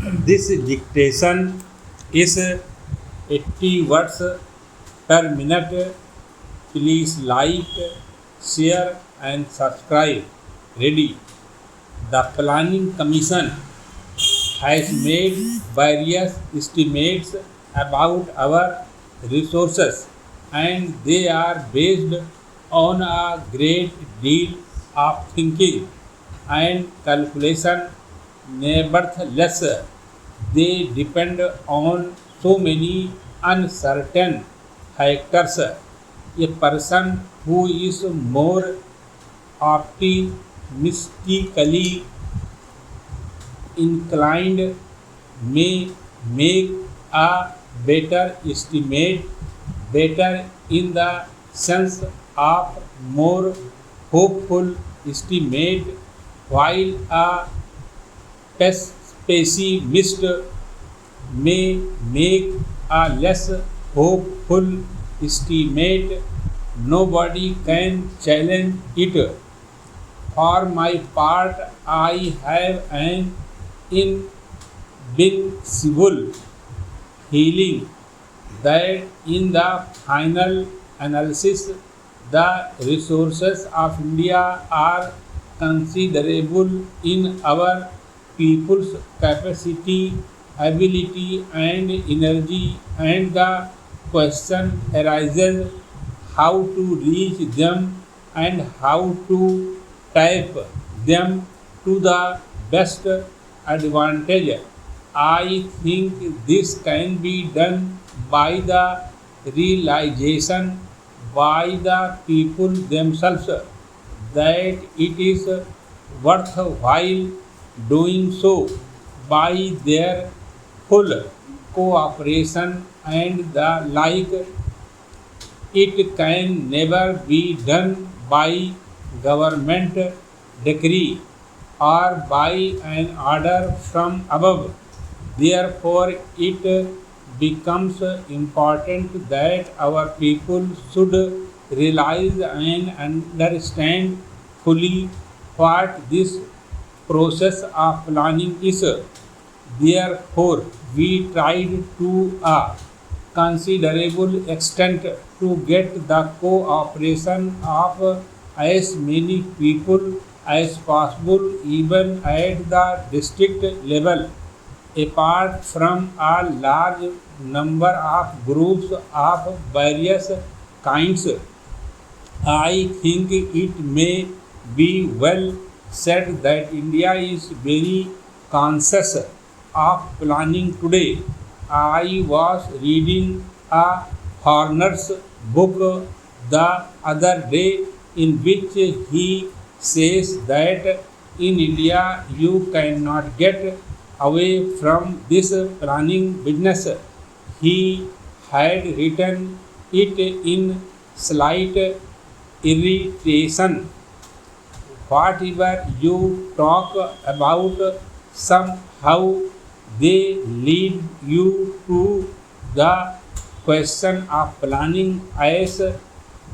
This dictation is 80 words per minute. Please like, share and subscribe. Ready. The Planning Commission has made various estimates about our resources, and they are based on a great deal of thinking and calculation. Nevertheless, they depend on so many uncertain factors. A person who is more optimistically inclined may make a better estimate, better in the sense of more hopeful estimate, while a pessimist may make a less hopeful estimate. Nobody can challenge it. For my part, I have an invincible feeling that in the final analysis, the resources of India are considerable in our people's capacity, ability, and energy, and the question arises how to reach them and how to tap them to the best advantage. I think this can be done by the realization by the people themselves that it is worthwhile doing so by their full cooperation and the like. It can never be done by government decree or by an order from above. Therefore, it becomes important that our people should realize and understand fully what this process of planning is. Therefore, we tried to a considerable extent to get the cooperation of as many people as possible, even at the district level. Apart from a large number of groups of various kinds, I think it may be well said that India is very conscious of planning today. I was reading a Horner's book the other day in which he says that in India you cannot get away from this planning business. He had written it in slight irritation. Whatever you talk about, somehow they lead you to the question of planning as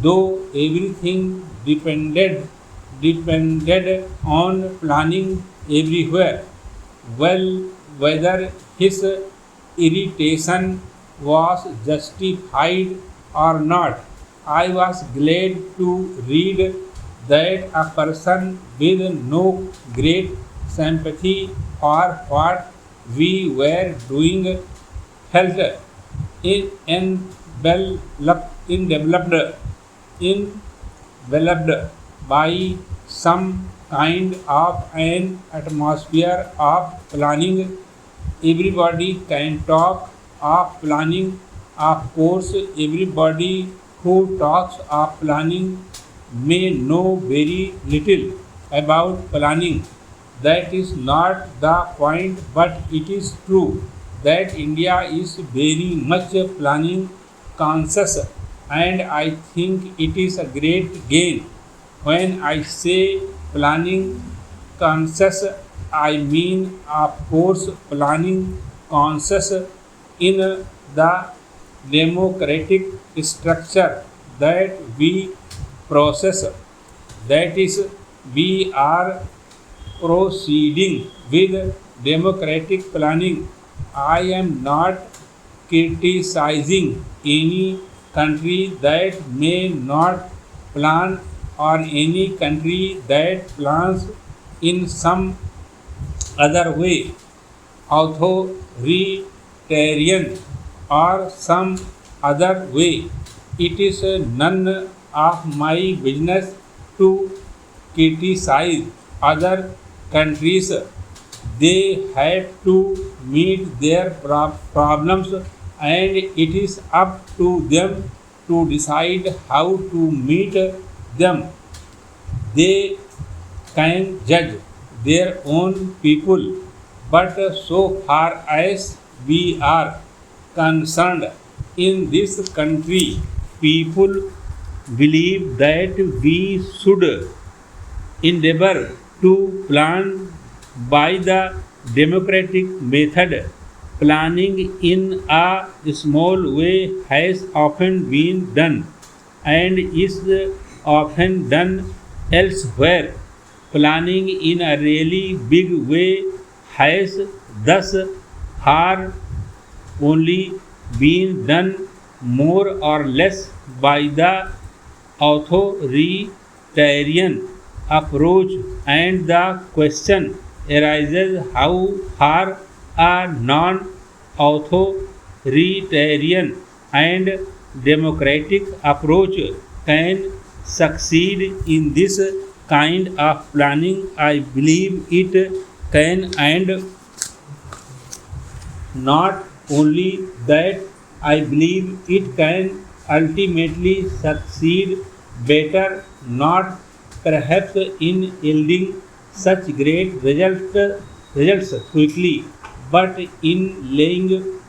though everything depended on planning everywhere. Well, whether his irritation was justified or not, I was glad to read that a person with no great sympathy for what we were doing felt enveloped enveloped by some kind of an atmosphere of planning. Everybody can talk of planning. Of course, everybody who talks of planning may know very little about planning. That is not the point, but it is true that India is very much planning conscious, and I think it is a great gain. When I say planning conscious, I mean, of course, planning conscious in the democratic structure that we process. That is, we are proceeding with democratic planning. I am not criticizing any country that may not plan or any country that plans in some other way, authoritarian or some other way. It is none of my business to criticize other countries. They have to meet their problems, and it is up to them to decide how to meet them. They can judge their own people, but so far as we are concerned in this country, people believe that we should endeavor to plan by the democratic method. Planning in a small way has often been done and is often done elsewhere. Planning in a really big way has thus far only been done more or less by the authoritarian approach, and the question arises how far a non authoritarian and democratic approach can succeed in this kind of planning. I believe it can, and not only that, I believe it can ultimately succeed better, not perhaps in yielding such great results quickly, but in laying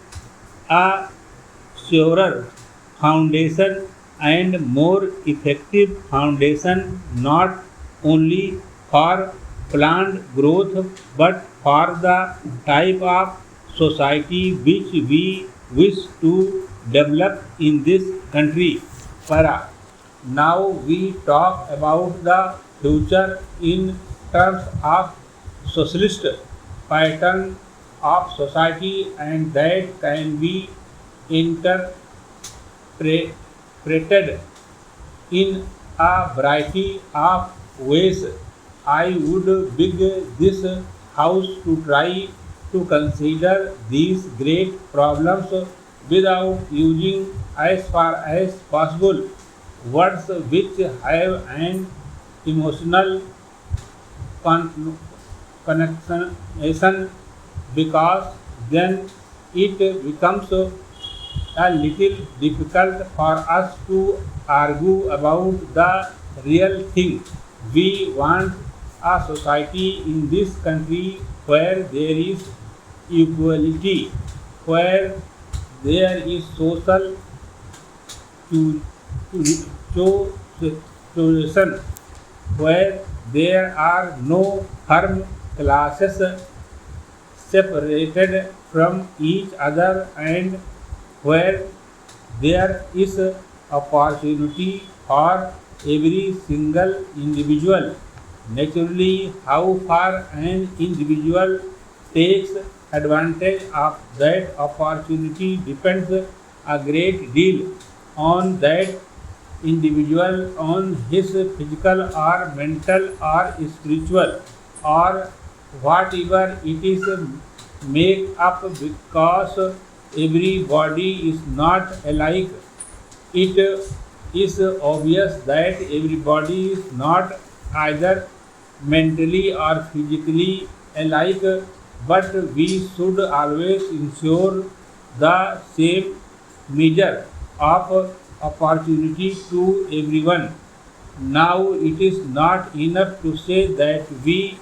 a surer foundation and more effective foundation, not only for planned growth but for the type of society which we wish to develop in this country. Para. Now we talk about the future in terms of socialist pattern of society, and that can be interpreted in a variety of ways. I would beg this house to try to consider these great problems without using, as far as possible, words which have an emotional connection, because then it becomes a little difficult for us to argue about the real thing. We want a society in this country where there is equality, where there is social toleration, where there are no firm classes separated from each other, and where there is opportunity for every single individual. Naturally, how far an individual takes advantage of that opportunity depends a great deal on that individual, on his physical or mental or spiritual or whatever it is make up, because everybody is not alike. It is obvious that everybody is not either mentally or physically alike, but we should always ensure the same measure of opportunity to everyone. Now, it is not enough to say that we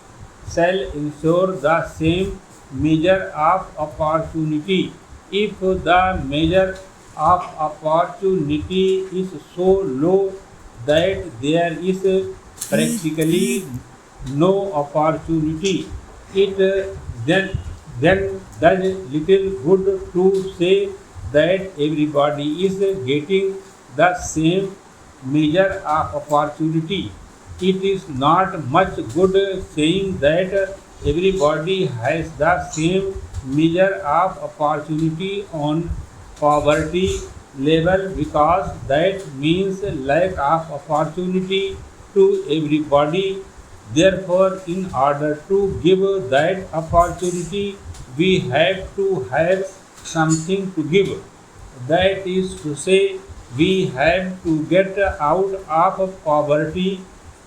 shall ensure the same measure of opportunity. If the measure of opportunity is so low that there is practically no opportunity, it then does little good to say that everybody is getting the same measure of opportunity. It is not much good saying that everybody has the same measure of opportunity on poverty level because that means lack of opportunity to everybody. Therefore, in order to give that opportunity, we have to have something to give. That is to say, we have to get out of poverty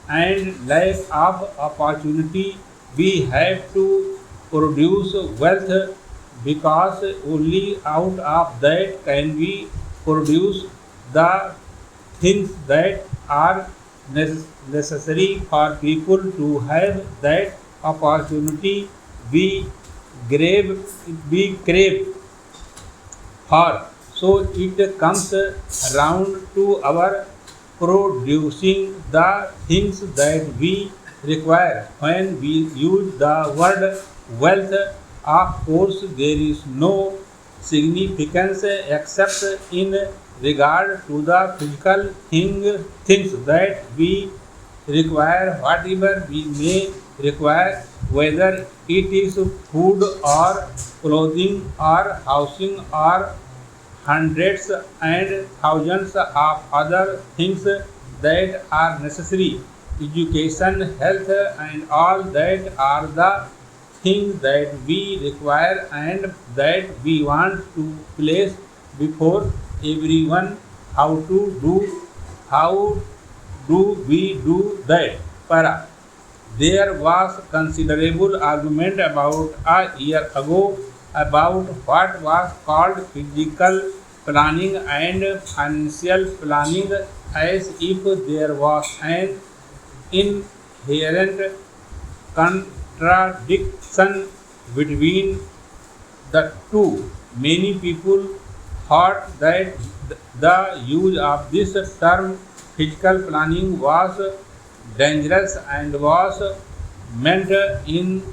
and lack of opportunity. We have to produce wealth because only out of that can we produce the things that are necessary for people to have that opportunity we crave, we crave for. So it comes around to our producing the things that we require. When we use the word wealth, of course, there is no significance except in regard to the physical things that we require, whatever we may require, whether it is food or clothing or housing or hundreds and thousands of other things that are necessary. Education, health, and all that are the things that we require and that we want to place before everyone. How do we do that? Para. There was considerable argument about a year ago about what was called physical planning and financial planning, as if there was an inherent contradiction between the two. Many people thought that the use of this term physical planning was dangerous and was meant in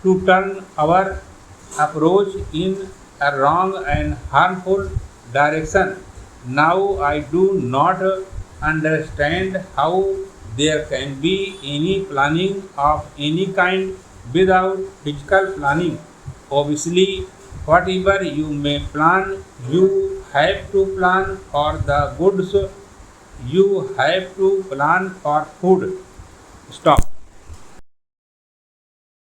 to turn our approach in a wrong and harmful direction. Now I do not understand how there can be any planning of any kind without physical planning. Obviously, whatever you may plan, you have to plan for the goods, you have to plan for food. Stop.